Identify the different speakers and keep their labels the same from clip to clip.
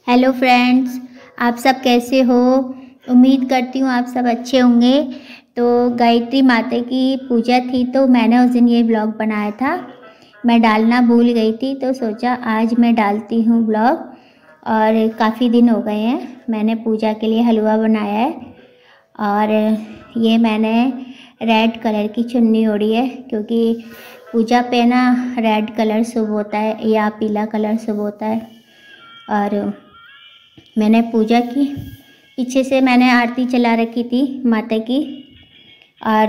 Speaker 1: Hello friends, आप सब कैसे हो। उम्मीद करती हूँ आप सब अच्छे होंगे। तो गायत्री माता की पूजा थी तो मैंने उस दिन ये ब्लॉग बनाया था। मैं डालना भूल गई थी तो सोचा आज मैं डालती हूँ ब्लॉग। और काफ़ी दिन हो गए हैं मैंने पूजा के लिए हलवा बनाया है। और ये मैंने रेड कलर की चुन्नी ओढ़ी है क्योंकि पूजा पे ना रेड कलर शुभ होता है या पीला कलर शुभ होता है। और मैंने पूजा की, पीछे से मैंने आरती चला रखी थी माता की और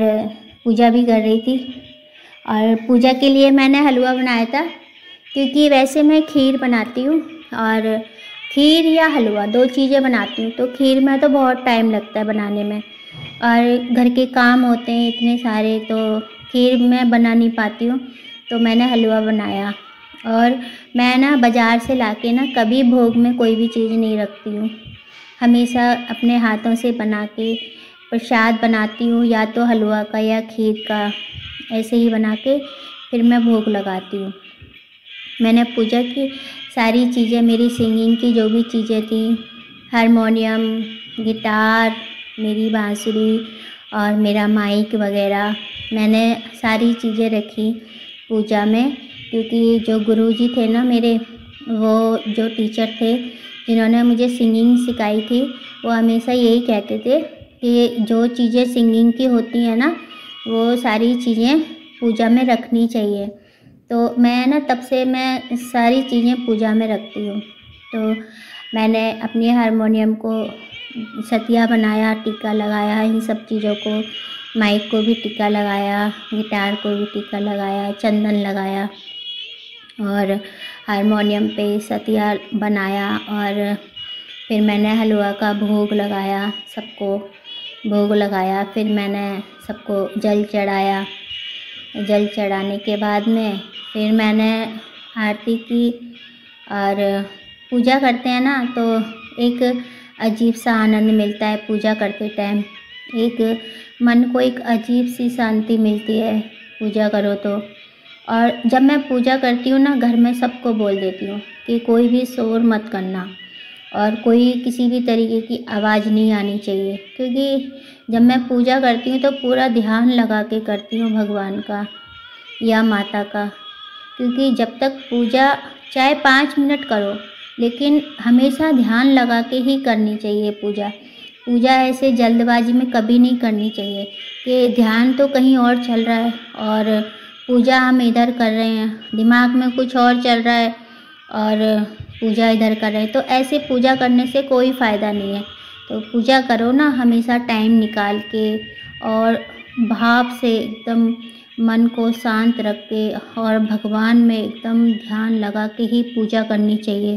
Speaker 1: पूजा भी कर रही थी। और पूजा के लिए मैंने हलवा बनाया था क्योंकि वैसे मैं खीर बनाती हूँ और खीर या हलवा दो चीज़ें बनाती हूँ। तो खीर में तो बहुत टाइम लगता है बनाने में और घर के काम होते हैं इतने सारे, तो खीर मैं बना नहीं पाती हूँ। तो मैंने हलवा बनाया। और मैं ना बाज़ार से लाके ना कभी भोग में कोई भी चीज़ नहीं रखती हूँ, हमेशा अपने हाथों से बना के प्रसाद बनाती हूँ, या तो हलवा का या खीर का, ऐसे ही बना के फिर मैं भोग लगाती हूँ। मैंने पूजा की सारी चीज़ें, मेरी सिंगिंग की जो भी चीज़ें थी, हारमोनियम, गिटार, मेरी बांसुरी और मेरा माइक वगैरह, मैंने सारी चीज़ें रखी पूजा में। क्योंकि जो गुरुजी थे ना मेरे, वो जो टीचर थे जिन्होंने मुझे सिंगिंग सिखाई थी, वो हमेशा यही कहते थे कि जो चीज़ें सिंगिंग की होती हैं ना, वो सारी चीज़ें पूजा में रखनी चाहिए। तो मैं ना तब से मैं सारी चीज़ें पूजा में रखती हूँ। तो मैंने अपने हारमोनियम को सतिया बनाया, टीका लगाया, इन सब चीज़ों को, माइक को भी टीका लगाया, गिटार को भी टीका लगाया, चंदन लगाया और हारमोनियम पे सतिया बनाया। और फिर मैंने हलवा का भोग लगाया, सबको भोग लगाया। फिर मैंने सबको जल चढ़ाया। जल चढ़ाने के बाद में फिर मैंने आरती की। और पूजा करते हैं ना तो एक अजीब सा आनंद मिलता है पूजा करते टाइम, एक मन को एक अजीब सी शांति मिलती है पूजा करो तो। और जब मैं पूजा करती हूँ ना, घर में सबको बोल देती हूँ कि कोई भी शोर मत करना और कोई किसी भी तरीके की आवाज़ नहीं आनी चाहिए। क्योंकि जब मैं पूजा करती हूँ तो पूरा ध्यान लगा के करती हूँ भगवान का या माता का। क्योंकि जब तक पूजा चाहे 5 मिनट करो, लेकिन हमेशा ध्यान लगा के ही करनी चाहिए पूजा। पूजा ऐसे जल्दबाजी में कभी नहीं करनी चाहिए कि ध्यान तो कहीं और चल रहा है और पूजा हम इधर कर रहे हैं, दिमाग में कुछ और चल रहा है और पूजा इधर कर रहे हैं। तो ऐसे पूजा करने से कोई फ़ायदा नहीं है। तो पूजा करो ना हमेशा टाइम निकाल के और भाव से, एकदम मन को शांत रख के और भगवान में एकदम ध्यान लगा के ही पूजा करनी चाहिए।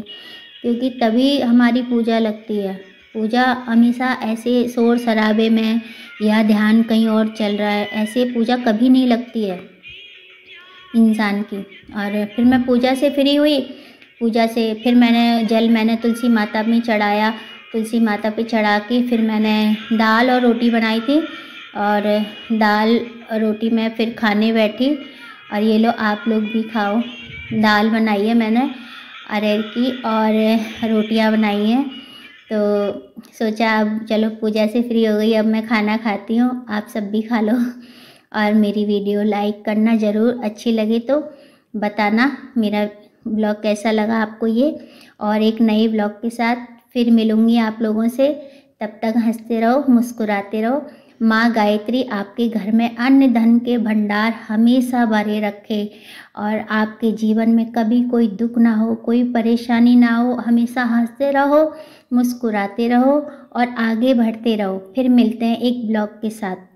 Speaker 1: क्योंकि तभी हमारी पूजा लगती है। पूजा हमेशा ऐसे शोर शराबे में या ध्यान कहीं और चल रहा है, ऐसे पूजा कभी नहीं लगती है इंसान की। और फिर मैं पूजा से फ्री हुई। पूजा से फिर मैंने तुलसी माता में चढ़ाया। तुलसी माता पे चढ़ा के फिर मैंने दाल और रोटी बनाई थी और दाल और रोटी में फिर खाने बैठी। और ये लो आप लोग भी खाओ। दाल बनाई है मैंने अरहर की और रोटियां बनाई हैं। तो सोचा अब चलो पूजा से फ्री हो गई, अब मैं खाना खाती हूँ, आप सब भी खा लो। और मेरी वीडियो लाइक करना ज़रूर, अच्छी लगे तो बताना मेरा ब्लॉग कैसा लगा आपको ये। और एक नए ब्लॉग के साथ फिर मिलूँगी आप लोगों से। तब तक हंसते रहो, मुस्कुराते रहो। माँ गायत्री आपके घर में अन्न धन के भंडार हमेशा भरे रखे और आपके जीवन में कभी कोई दुख ना हो, कोई परेशानी ना हो। हमेशा हंसते रहो, मुस्कुराते रहो और आगे बढ़ते रहो। फिर मिलते हैं एक ब्लॉग के साथ।